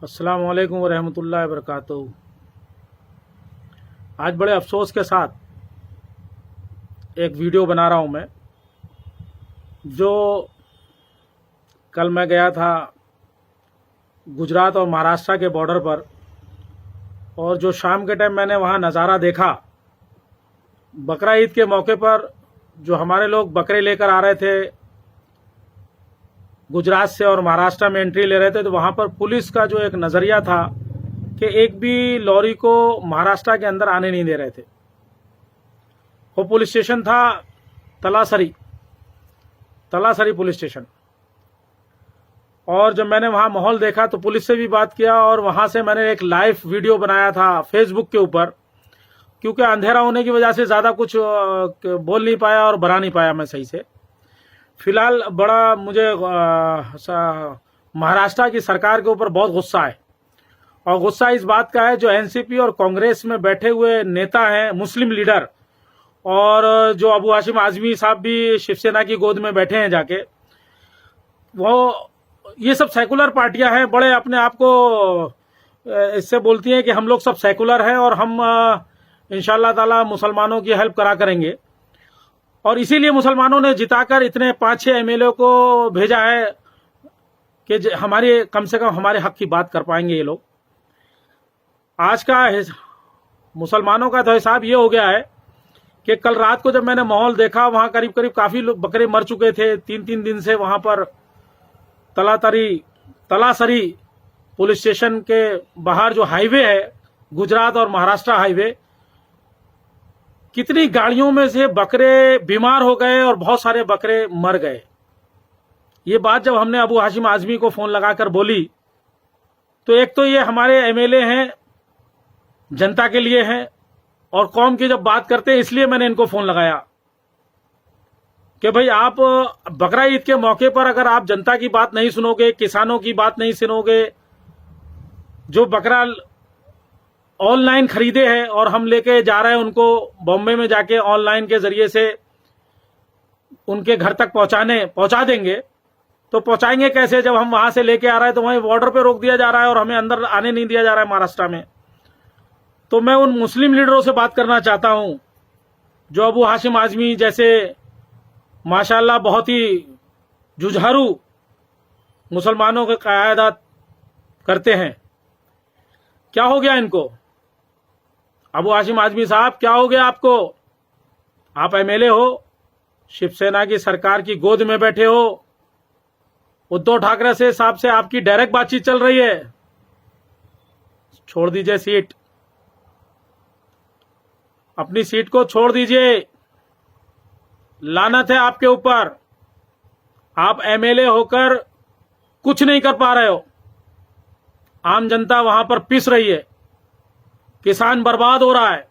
अस्सलाम वालेकुम वरहमतुल्लाहि वबरकातुहू। आज बड़े अफसोस के साथ एक वीडियो बना रहा हूँ मैं। जो कल मैं गया था गुजरात और महाराष्ट्र के बॉर्डर पर, और जो शाम के टाइम मैंने वहाँ नज़ारा देखा, बकरा ईद के मौके पर जो हमारे लोग बकरे लेकर आ रहे थे गुजरात से और महाराष्ट्र में एंट्री ले रहे थे, तो वहाँ पर पुलिस का जो एक नज़रिया था कि एक भी लॉरी को महाराष्ट्र के अंदर आने नहीं दे रहे थे। वो पुलिस स्टेशन था तलासरी पुलिस स्टेशन। और जब मैंने वहाँ माहौल देखा तो पुलिस से भी बात किया, और वहाँ से मैंने एक लाइव वीडियो बनाया था फेसबुक के ऊपर, क्योंकि अंधेरा होने की वजह से ज़्यादा कुछ बोल नहीं पाया और बना नहीं पाया मैं सही से। फिलहाल बड़ा मुझे महाराष्ट्र की सरकार के ऊपर बहुत गुस्सा है, और गुस्सा इस बात का है जो एनसीपी और कांग्रेस में बैठे हुए नेता हैं, मुस्लिम लीडर, और जो अबू हाशिम आजमी साहब भी शिवसेना की गोद में बैठे हैं जाके, वो ये सब सेकुलर पार्टियां हैं, बड़े अपने आप को इससे बोलती हैं कि हम लोग सब सेकुलर हैं और हम इंशाअल्लाह ताला मुसलमानों की हेल्प करा करेंगे। और इसीलिए मुसलमानों ने जिताकर इतने 5-6 एमएलए को भेजा है कि हमारे कम से कम हमारे हक की बात कर पाएंगे ये लोग। आज का मुसलमानों का तो हिसाब ये हो गया है कि कल रात को जब मैंने माहौल देखा, वहां करीब करीब काफी लोग बकरे मर चुके थे। 3-3 दिन से वहां पर तलासरी पुलिस स्टेशन के बाहर जो हाईवे है, गुजरात और महाराष्ट्र हाईवे, कितनी गाड़ियों में से बकरे बीमार हो गए और बहुत सारे बकरे मर गए। ये बात जब हमने अबू हाशिम आजमी को फोन लगाकर बोली, तो एक तो ये हमारे एमएलए हैं, जनता के लिए हैं, और कौम की जब बात करते हैं इसलिए मैंने इनको फोन लगाया कि भाई आप बकरा ईद के मौके पर अगर आप जनता की बात नहीं सुनोगे, किसानों की बात नहीं सुनोगे, जो बकरा ऑनलाइन खरीदे हैं और हम लेके जा रहे हैं उनको बॉम्बे में जाके ऑनलाइन के जरिए से उनके घर तक पहुंचा देंगे, तो पहुंचाएंगे कैसे जब हम वहां से लेके आ रहे हैं तो वहीं बॉर्डर पे रोक दिया जा रहा है और हमें अंदर आने नहीं दिया जा रहा है महाराष्ट्र में। तो मैं उन मुस्लिम लीडरों से बात करना चाहता हूं जो अबू हाशिम आजमी जैसे माशाल्लाह बहुत ही जुझारू मुसलमानों की क़यादत करते हैं। क्या हो गया इनको? अबू हाशिम आजमी साहब, क्या हो गया आपको? आप एमएलए हो, शिवसेना की सरकार की गोद में बैठे हो, उद्धव ठाकरे से साहब से आपकी डायरेक्ट बातचीत चल रही है। छोड़ दीजिए सीट, अपनी सीट को छोड़ दीजिए। लानत है आपके ऊपर, आप एमएलए होकर कुछ नहीं कर पा रहे हो। आम जनता वहां पर पिस रही है, किसान बर्बाद हो रहा है।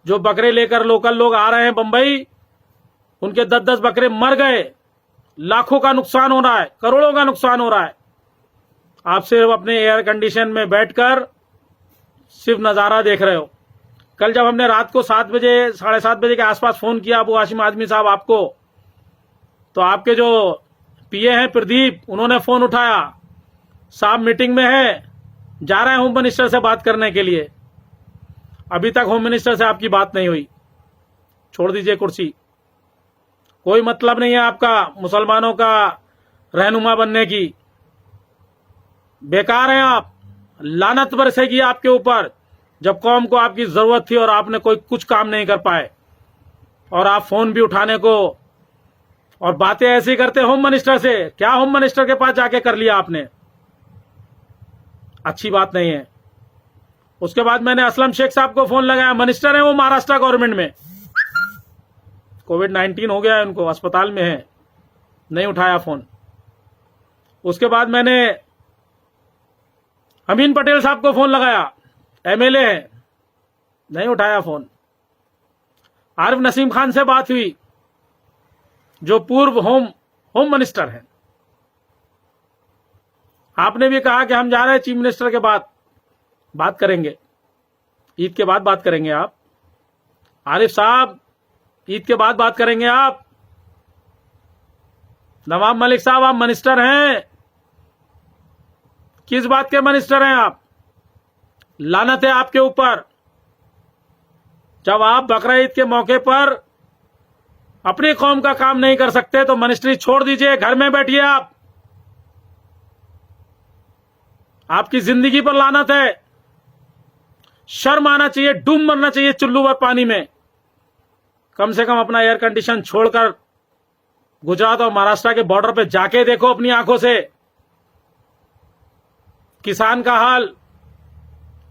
जो बकरे लेकर लोकल लोग आ रहे हैं बंबई, उनके 10-10 बकरे मर गए, लाखों का नुकसान हो रहा है, करोड़ों का नुकसान हो रहा है। आप सिर्फ अपने एयर कंडीशन में बैठकर सिर्फ नजारा देख रहे हो। कल जब हमने रात को 7 बजे 7:30 बजे के आसपास फोन किया अबू हाशिम आजमी साहब आपको, तो आपके जो पीए हैं प्रदीप, उन्होंने फोन उठाया, साहब मीटिंग में है, जा रहे हैं होम मिनिस्टर से बात करने के लिए। अभी तक होम मिनिस्टर से आपकी बात नहीं हुई। छोड़ दीजिए कुर्सी, कोई मतलब नहीं है आपका मुसलमानों का रहनुमा बनने की। बेकार हैं आप, लानत बरसेगी आपके ऊपर। जब कौम को आपकी जरूरत थी और आपने कोई कुछ काम नहीं कर पाए, और आप फोन भी उठाने को और बातें ऐसी करते होम मिनिस्टर से। क्या होम मिनिस्टर के पास जाके कर लिया आपने? अच्छी बात नहीं है। उसके बाद मैंने असलम शेख साहब को फोन लगाया, मिनिस्टर है वो महाराष्ट्र गवर्नमेंट में, कोविड-19 हो गया है उनको, अस्पताल में है, नहीं उठाया फोन। उसके बाद मैंने अमीन पटेल साहब को फोन लगाया, एमएलए है, नहीं उठाया फोन। आरिफ नसीम खान से बात हुई जो पूर्व होम मिनिस्टर हैं, आपने भी कहा कि हम जा रहे हैं चीफ मिनिस्टर के बाद बात करेंगे, ईद के बाद बात करेंगे। आप आरिफ साहब, ईद के बाद बात करेंगे आप। नवाब मलिक साहब, आप मिनिस्टर हैं, किस बात के मिनिस्टर हैं आप? लानत है आपके ऊपर। जब आप बकरा ईद के मौके पर अपनी कौम का काम नहीं कर सकते तो मिनिस्ट्री छोड़ दीजिए, घर में बैठिए आप। आपकी जिंदगी पर लानत है। शर्म आना चाहिए, डूब मरना चाहिए चुल्लू भर पानी में। कम से कम अपना एयर कंडीशन छोड़कर गुजरात और महाराष्ट्र के बॉर्डर पे जाके देखो अपनी आंखों से किसान का हाल।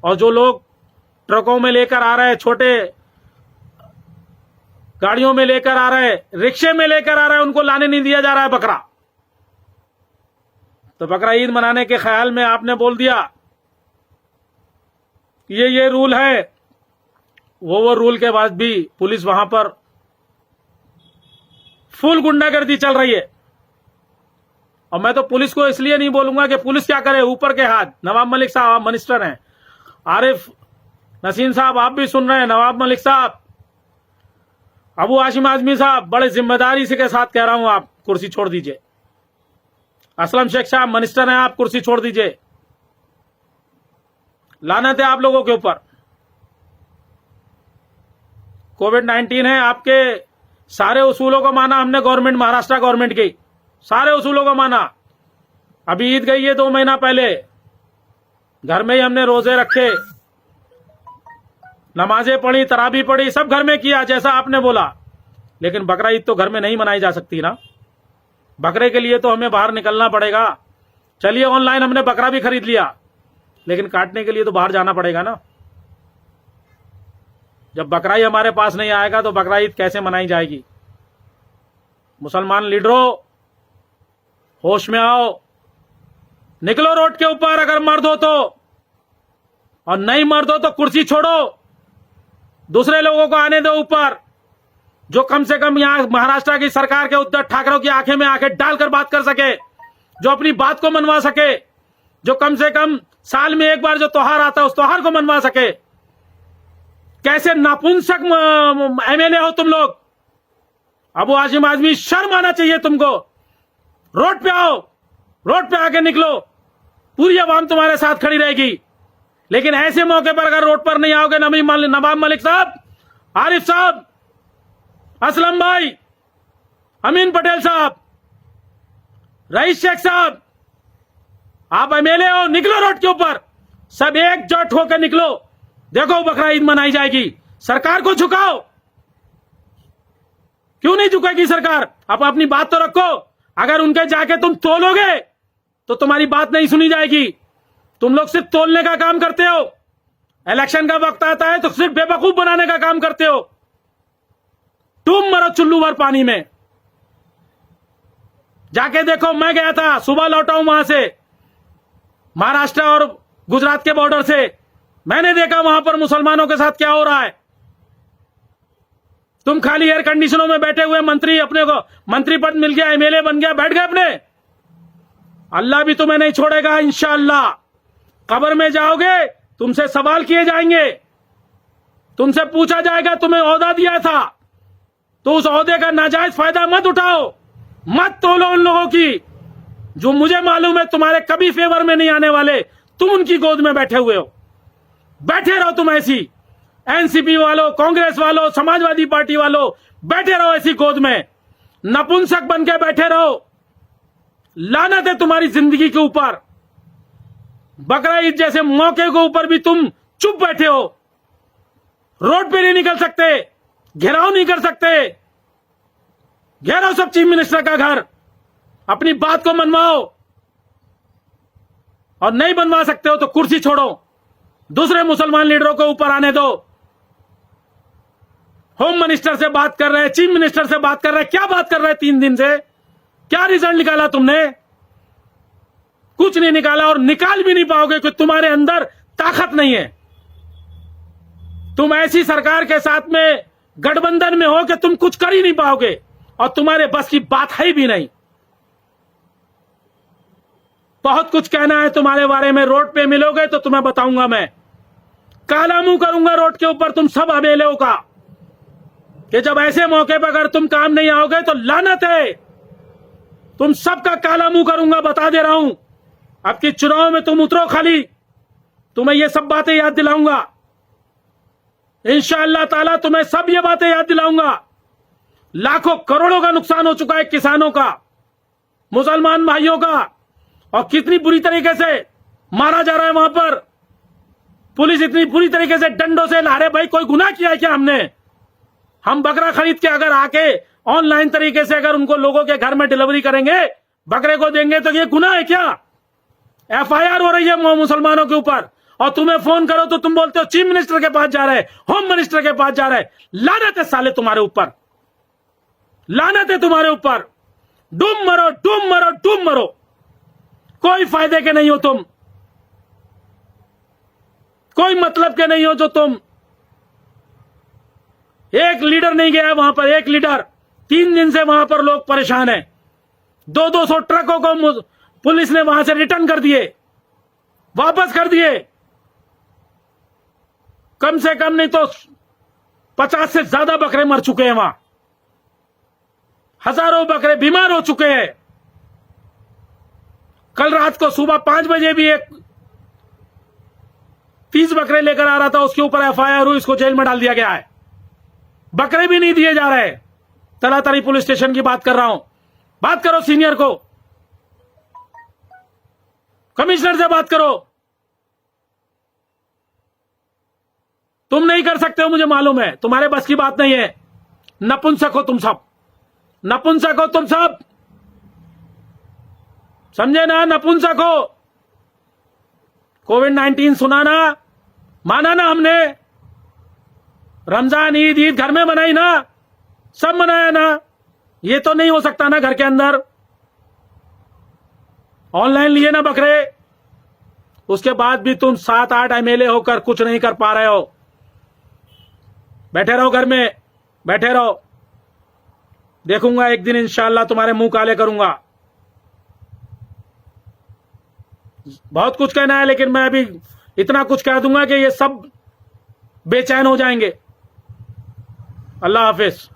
और जो लोग ट्रकों में लेकर आ रहे हैं, छोटे गाड़ियों में लेकर आ रहे हैं, रिक्शे में लेकर आ रहे हैं, उनको लाने नहीं दिया जा रहा है बकरा। तो बकरा ईद मनाने के ख्याल में आपने बोल दिया ये रूल है। वो रूल के बाद भी पुलिस वहां पर फुल गुंडागर्दी चल रही है। और मैं तो पुलिस को इसलिए नहीं बोलूंगा कि पुलिस क्या करे, ऊपर के हाथ नवाब मलिक साहब मिनिस्टर हैं, आरिफ नसीम साहब आप भी सुन रहे हैं, नवाब मलिक साहब, अबू हाशिम आजमी साहब, बड़े जिम्मेदारी से के साथ कह रहा हूं आप कुर्सी छोड़ दीजिए। असलम शेख साहब मिनिस्टर हैं, आप कुर्सी छोड़ दीजिए। लानत है आप लोगों के ऊपर। कोविड-19 है, आपके सारे उसूलों को माना हमने गवर्नमेंट, महाराष्ट्र गवर्नमेंट की सारे उसूलों को माना। अभी ईद गई है 2 महीना पहले, घर में ही हमने रोजे रखे, नमाजें पढ़ी, तराबी पढ़ी, सब घर में किया जैसा आपने बोला। लेकिन बकरा ईद तो घर में नहीं मनाई जा सकती ना। बकरे के लिए तो हमें बाहर निकलना पड़ेगा। चलिए ऑनलाइन हमने बकरा भी खरीद लिया, लेकिन काटने के लिए तो बाहर जाना पड़ेगा ना। जब बकरा ही हमारे पास नहीं आएगा तो बकरा ईद कैसे मनाई जाएगी? मुसलमान लीडरों, होश में आओ, निकलो रोड के ऊपर अगर मर्द हो तो, और नहीं मर्द हो तो कुर्सी छोड़ो, दूसरे लोगों को आने दो ऊपर, जो कम से कम यहां महाराष्ट्र की सरकार के उद्धव ठाकरे की आंखें में आंखें डालकर बात कर सके, जो अपनी बात को मनवा सके, जो कम से कम साल में एक बार जो त्योहार आता है उस त्योहार को मनवा सके। कैसे नापुंसक एमएलए हो तुम लोग। अबू हाशिम आजमी, शर्म आना चाहिए तुमको। रोड पे आओ, रोड पे आके निकलो, पूरी आवाम तुम्हारे साथ खड़ी रहेगी। लेकिन ऐसे मौके पर अगर रोड पर नहीं आओगे, नवाब मलिक साहब, आरिफ साहब, असलम भाई, अमीन पटेल साहब, रईस शेख साहब, आप एमएलए हो, निकलो रोड के ऊपर, सब एकजुट होकर निकलो। देखो बकरा ईद मनाई जाएगी। सरकार को झुकाओ। क्यों नहीं झुकेगी सरकार? आप अपनी बात तो रखो। अगर उनके जाके तुम तोलोगे तो तुम्हारी बात नहीं सुनी जाएगी। तुम लोग सिर्फ तोलने का काम करते हो। इलेक्शन का वक्त आता है तो सिर्फ बेवकूफ बनाने का काम करते हो। तुम मरो चुल्लू भर पानी में। जाके देखो, मैं गया था, सुबह लौटा हूं वहां से, महाराष्ट्र और गुजरात के बॉर्डर से। मैंने देखा वहां पर मुसलमानों के साथ क्या हो रहा है। तुम खाली एयर कंडीशनों में बैठे हुए मंत्री, अपने को मंत्री पद मिल गया, एमएलए बन गया, बैठ गए अपने। अल्लाह भी तुम्हें नहीं छोड़ेगा इंशाअल्लाह। कब्र में जाओगे, तुमसे सवाल किए जाएंगे, तुमसे पूछा जाएगा तुम्हें ओहदा दिया था तो उस ओहदे का नाजायज फायदा मत उठाओ, मत तोलो उन लोगों की जो मुझे मालूम है तुम्हारे कभी फेवर में नहीं आने वाले। तुम उनकी गोद में बैठे हुए हो। बैठे रहो तुम ऐसी, एनसीपी वालों, कांग्रेस वालों, समाजवादी पार्टी वालों, बैठे रहो ऐसी गोद में, नपुंसक बन के बैठे रहो। लानत है तुम्हारी जिंदगी के ऊपर। बकरा ईद जैसे मौके के ऊपर भी तुम चुप बैठे हो। रोड पे नहीं निकल सकते, घेराव नहीं कर सकते। घेराव सब चीफ मिनिस्टर का घर, अपनी बात को मनवाओ। और नहीं बनवा सकते हो तो कुर्सी छोड़ो, दूसरे मुसलमान लीडरों को ऊपर आने दो। होम मिनिस्टर से बात कर रहे हैं, चीफ मिनिस्टर से बात कर रहे हैं, क्या बात कर रहे हैं 3 दिन से? क्या रिजल्ट निकाला तुमने? कुछ नहीं निकाला और निकाल भी नहीं पाओगे क्योंकि तुम्हारे अंदर ताकत नहीं है। तुम ऐसी सरकार के साथ में गठबंधन में हो कि तुम कुछ कर ही नहीं पाओगे और तुम्हारे बस की बात है भी नहीं। बहुत कुछ कहना है तुम्हारे बारे में, रोड पे मिलोगे तो तुम्हें बताऊंगा मैं। काला मुंह करूंगा रोड के ऊपर तुम सब अबेलों का कि जब ऐसे मौके पर अगर तुम काम नहीं आओगे तो लानत है। तुम सबका काला मुंह करूंगा, बता दे रहा हूं। अब की चुनाव में तुम उतरो खाली, तुम्हें ये सब बातें याद दिलाऊंगा इंशाअल्लाह ताला, तुम्हें सब ये बातें याद दिलाऊंगा। लाखों करोड़ों का नुकसान हो चुका है किसानों का, मुसलमान भाइयों का, और कितनी बुरी तरीके से मारा जा रहा है वहां पर। पुलिस इतनी बुरी तरीके से डंडों से ला रहे। भाई कोई गुनाह किया है क्या हमने? हम बकरा खरीद के अगर आके ऑनलाइन तरीके से अगर उनको लोगों के घर में डिलीवरी करेंगे, बकरे को देंगे, तो ये गुनाह है क्या? एफआईआर हो रही है मुसलमानों के ऊपर, और तुम्हें फोन करो तो तुम बोलते हो चीफ मिनिस्टर के पास जा रहे, होम मिनिस्टर के पास जा रहे। लानत है साले तुम्हारे ऊपर, लानत है तुम्हारे ऊपर। डूब मरो, डूब मरो, डूब मरो, कोई फायदे के नहीं हो तुम, कोई मतलब के नहीं हो जो तुम। एक लीडर नहीं गया वहां पर, एक लीडर। 3 दिन से वहां पर लोग परेशान हैं। 200 ट्रकों को पुलिस ने वहां से रिटर्न कर दिए, वापस कर दिए। कम से कम नहीं तो 50 से ज्यादा बकरे मर चुके हैं वहां, हजारों बकरे बीमार हो चुके हैं। कल रात को सुबह 5 बजे भी एक 30 बकरे लेकर आ रहा था, उसके ऊपर एफआईआर हुई, इसको जेल में डाल दिया गया है। बकरे भी नहीं दिए जा रहे। तलातरी पुलिस स्टेशन की बात कर रहा हूं। बात करो सीनियर को, कमिश्नर से बात करो। तुम नहीं कर सकते हो, मुझे मालूम है, तुम्हारे बस की बात नहीं है। नपुंसक हो तुम सब, नपुंसक हो तुम सब, समझे ना? नपुंसक हो। कोविड-19 सुना ना, माना ना हमने। रमजान ईद ईद घर में मनाई ना, सब मनाया ना। ये तो नहीं हो सकता ना घर के अंदर। ऑनलाइन लिए ना बकरे, उसके बाद भी तुम 7-8 एमएलए होकर कुछ नहीं कर पा रहे हो। बैठे रहो घर में, बैठे रहो। देखूंगा एक दिन इंशाअल्लाह तुम्हारे मुंह काले करूंगा। बहुत कुछ कहना है, लेकिन मैं अभी इतना कुछ कह दूंगा कि ये सब बेचैन हो जाएंगे। अल्लाह हाफिज।